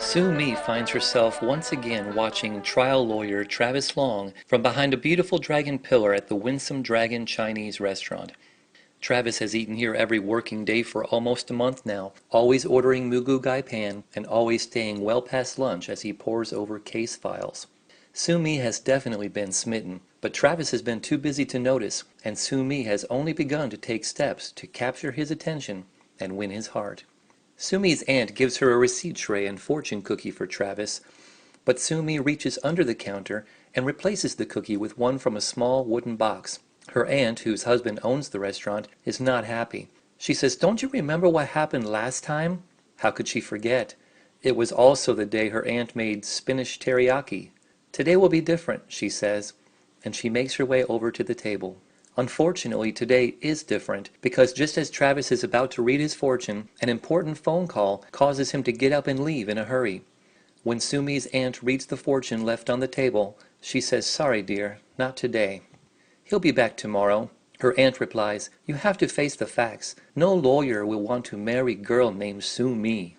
Sue Me finds herself once again watching trial lawyer Travis Long from behind a beautiful dragon pillar at the Winsome Dragon Chinese restaurant. Travis has eaten here every working day for almost a month now, always ordering Mugu Gai Pan and always staying well past lunch as he pores over case files. Sue Me has definitely been smitten, but Travis has been too busy to notice, and Sue Me has only begun to take steps to capture his attention and win his heart. Sumi's aunt gives her a receipt tray and fortune cookie for Travis, but Sumi reaches under the counter and replaces the cookie with one from a small wooden box. Her aunt, whose husband owns the restaurant, is not happy. She says, "Don't you remember what happened last time?" How could she forget? It was also the day her aunt made spinach teriyaki. "Today will be different," she says, and she makes her way over to the table. Unfortunately, today is different, because just as Travis is about to read his fortune, an important phone call causes him to get up and leave in a hurry. When Sumi's aunt reads the fortune left on the table, she says, "Sorry, dear, not today." "He'll be back tomorrow." Her aunt replies, "You have to face the facts. No lawyer will want to marry girl named Sumi."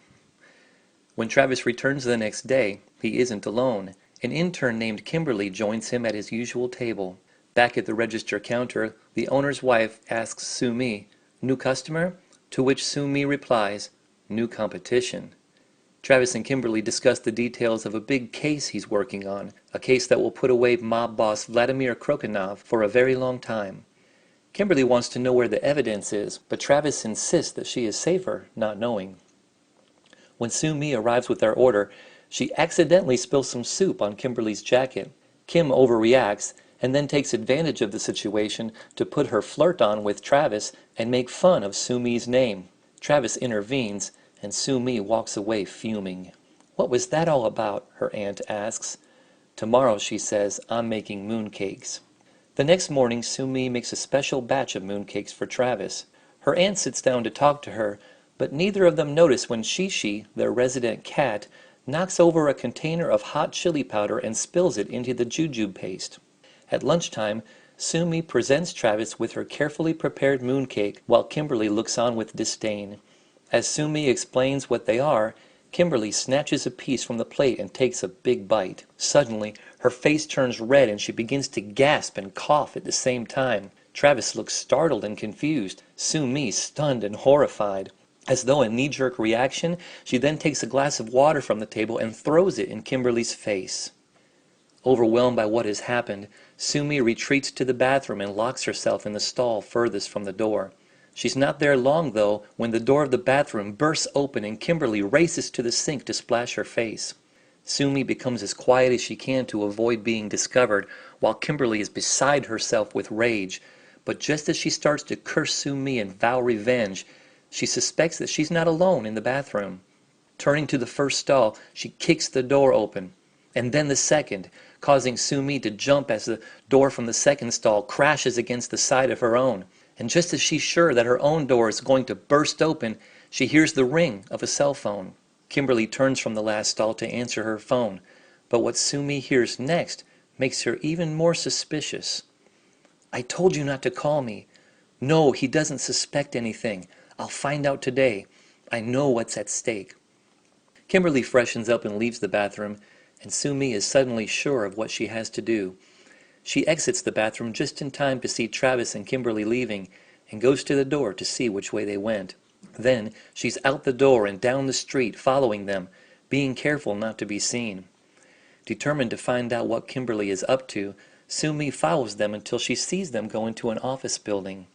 When Travis returns the next day, he isn't alone. An intern named Kimberly joins him at his usual table. Back at the register counter, the owner's wife asks Sumi, "New customer?" To which Sumi replies, "New competition." Travis and Kimberly discuss the details of a big case he's working on, a case that will put away mob boss Vladimir Krokhanov for a very long time. Kimberly wants to know where the evidence is, but Travis insists that she is safer not knowing. When Sumi arrives with their order, she accidentally spills some soup on Kimberly's jacket. Kim overreacts and then takes advantage of the situation to put her flirt on with Travis and make fun of Sumi's name. Travis intervenes, and Sumi walks away fuming. "What was that all about?" her aunt asks. "Tomorrow," she says, "I'm making mooncakes." The next morning, Sumi makes a special batch of mooncakes for Travis. Her aunt sits down to talk to her, but neither of them notice when Shishi, their resident cat, knocks over a container of hot chili powder and spills it into the jujube paste. At lunchtime, Sumi presents Travis with her carefully prepared mooncake while Kimberly looks on with disdain. As Sumi explains what they are, Kimberly snatches a piece from the plate and takes a big bite. Suddenly, her face turns red and she begins to gasp and cough at the same time. Travis looks startled and confused, Sumi stunned and horrified. As though a knee-jerk reaction, she then takes a glass of water from the table and throws it in Kimberly's face. Overwhelmed by what has happened, Sumi retreats to the bathroom and locks herself in the stall furthest from the door. She's not there long, though, when the door of the bathroom bursts open and Kimberly races to the sink to splash her face. Sumi becomes as quiet as she can to avoid being discovered, while Kimberly is beside herself with rage. But just as she starts to curse Sumi and vow revenge, she suspects that she's not alone in the bathroom. Turning to the first stall, she kicks the door open, and then the second, causing Sumi to jump as the door from the second stall crashes against the side of her own. And just as she's sure that her own door is going to burst open, she hears the ring of a cell phone. Kimberly turns from the last stall to answer her phone, but what Sumi hears next makes her even more suspicious. "I told you not to call me." "No, he doesn't suspect anything. I'll find out today. I know what's at stake." Kimberly freshens up and leaves the bathroom, and Sumi is suddenly sure of what she has to do. She exits the bathroom just in time to see Travis and Kimberly leaving, and goes to the door to see which way they went. Then she's out the door and down the street, following them, being careful not to be seen. Determined to find out what Kimberly is up to, Sumi follows them until she sees them go into an office building.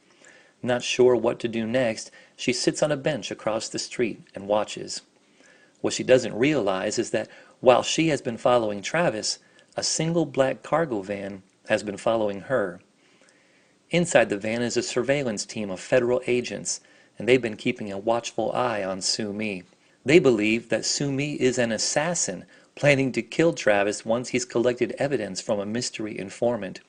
Not sure what to do next, she sits on a bench across the street and watches. What she doesn't realize is that while she has been following Travis, a single black cargo van has been following her. Inside the van is a surveillance team of federal agents, and they've been keeping a watchful eye on Sumi. They believe that Sumi is an assassin, planning to kill Travis once he's collected evidence from a mystery informant.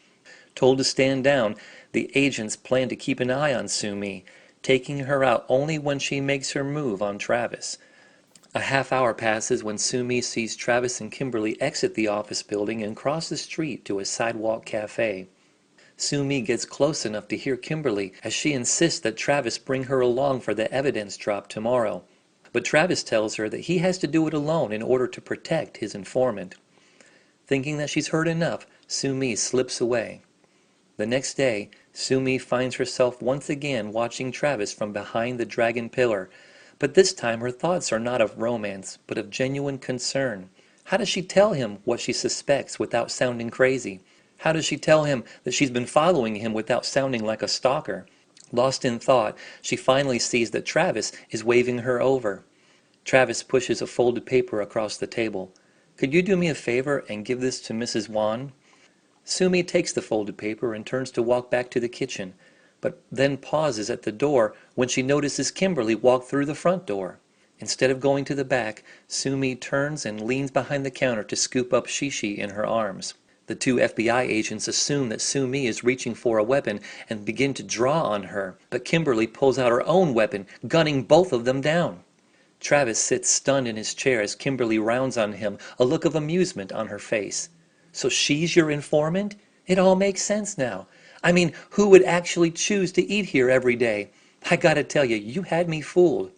Told to stand down, the agents plan to keep an eye on Sumi, taking her out only when she makes her move on Travis. A half hour passes when Sumi sees Travis and Kimberly exit the office building and cross the street to a sidewalk cafe. Sumi gets close enough to hear Kimberly as she insists that Travis bring her along for the evidence drop tomorrow. but Travis tells her that he has to do it alone in order to protect his informant. Thinking that she's heard enough, Sumi slips away. The next day, Sumi finds herself once again watching Travis from behind the dragon pillar, but this time her thoughts are not of romance, but of genuine concern. How does she tell him what she suspects without sounding crazy? How does she tell him that she's been following him without sounding like a stalker? Lost in thought, she finally sees that Travis is waving her over. Travis pushes a folded paper across the table. "Could you do me a favor and give this to Mrs. Wan?" Sumi takes the folded paper and turns to walk back to the kitchen, but then pauses at the door when she notices Kimberly walk through the front door. Instead of going to the back, Sumi turns and leans behind the counter to scoop up Shishi in her arms. The two FBI agents assume that Sumi is reaching for a weapon and begin to draw on her, but Kimberly pulls out her own weapon, gunning both of them down. Travis sits stunned in his chair as Kimberly rounds on him, a look of amusement on her face. "So she's your informant? It all makes sense now. I mean, who would actually choose to eat here every day? I gotta tell you, you had me fooled."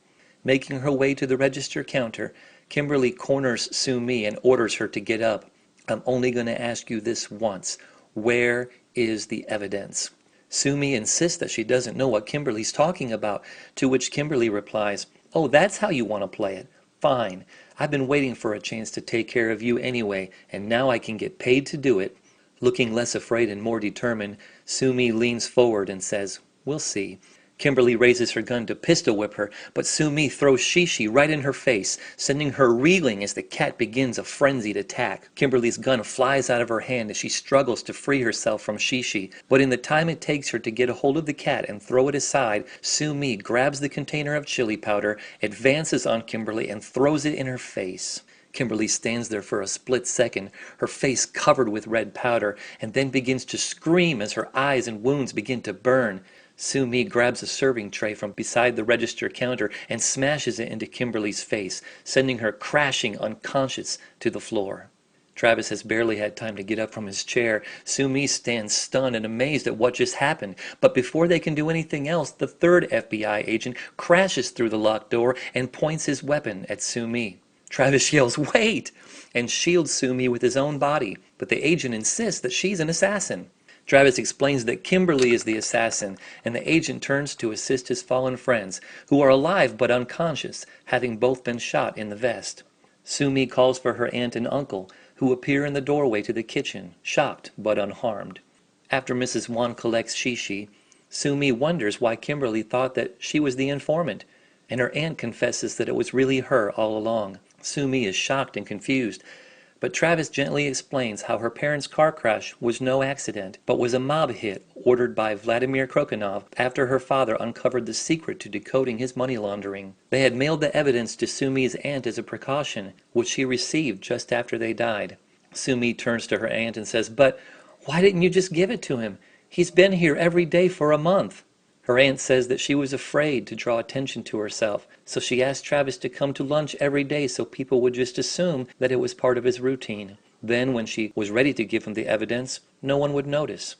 Making her way to the register counter, Kimberly corners Sumi and orders her to get up. "I'm only going to ask you this once. Where is the evidence?" Sumi insists that she doesn't know what Kimberly's talking about, to which Kimberly replies, "Oh, that's how you want to play it? Fine. I've been waiting for a chance to take care of you anyway, and now I can get paid to do it." Looking less afraid and more determined, Sumi leans forward and says, "We'll see." Kimberly raises her gun to pistol whip her, but Sumi throws Shishi right in her face, sending her reeling as the cat begins a frenzied attack. Kimberly's gun flies out of her hand as she struggles to free herself from Shishi, but in the time it takes her to get a hold of the cat and throw it aside, Sumi grabs the container of chili powder, advances on Kimberly, and throws it in her face. Kimberly stands there for a split second, her face covered with red powder, and then begins to scream as her eyes and wounds begin to burn. Sumi grabs a serving tray from beside the register counter and smashes it into Kimberly's face, sending her crashing unconscious to the floor. Travis has barely had time to get up from his chair. Sumi stands stunned and amazed at what just happened, but before they can do anything else, the third FBI agent crashes through the locked door and points his weapon at Sumi. Travis yells, "Wait!" and shields Sumi with his own body, but the agent insists that she's an assassin. Travis explains that Kimberly is the assassin, and the agent turns to assist his fallen friends, who are alive but unconscious, having both been shot in the vest. Sumi calls for her aunt and uncle, who appear in the doorway to the kitchen, shocked but unharmed. After Mrs. Wan collects Shishi, Sumi wonders why Kimberly thought that she was the informant, and her aunt confesses that it was really her all along. Sumi is shocked and confused, but Travis gently explains how her parents' car crash was no accident, but was a mob hit ordered by Vladimir Krokhanov after her father uncovered the secret to decoding his money laundering. They had mailed the evidence to Sumi's aunt as a precaution, which she received just after they died. Sumi turns to her aunt and says, "But why didn't you just give it to him? He's been here every day for a month." Her aunt says that she was afraid to draw attention to herself, so she asked Travis to come to lunch every day so people would just assume that it was part of his routine. Then, when she was ready to give him the evidence, no one would notice.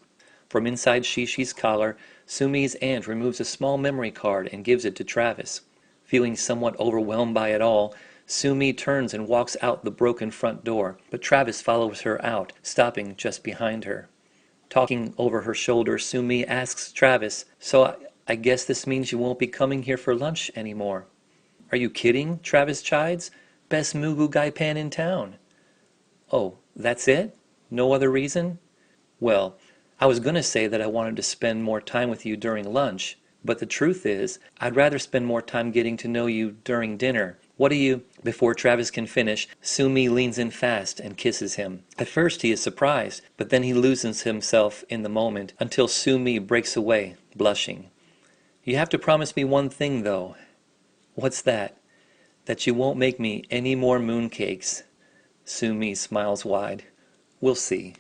From inside Shishi's collar, Sumi's aunt removes a small memory card and gives it to Travis. Feeling somewhat overwhelmed by it all, Sumi turns and walks out the broken front door, but Travis follows her out, stopping just behind her. Talking over her shoulder, Sumi asks Travis, "So I guess this means you won't be coming here for lunch anymore." "Are you kidding?" Travis chides. "Best Mugu Gaipan in town." "Oh, that's it? No other reason?" "Well, I was going to say that I wanted to spend more time with you during lunch, but the truth is, I'd rather spend more time getting to know you during dinner. What do you—" Before Travis can finish, Sumi leans in fast and kisses him. At first he is surprised, but then he loses himself in the moment until Sumi breaks away, blushing. "You have to promise me one thing, though." "What's that?" "That you won't make me any more mooncakes." Sumi smiles wide. "We'll see."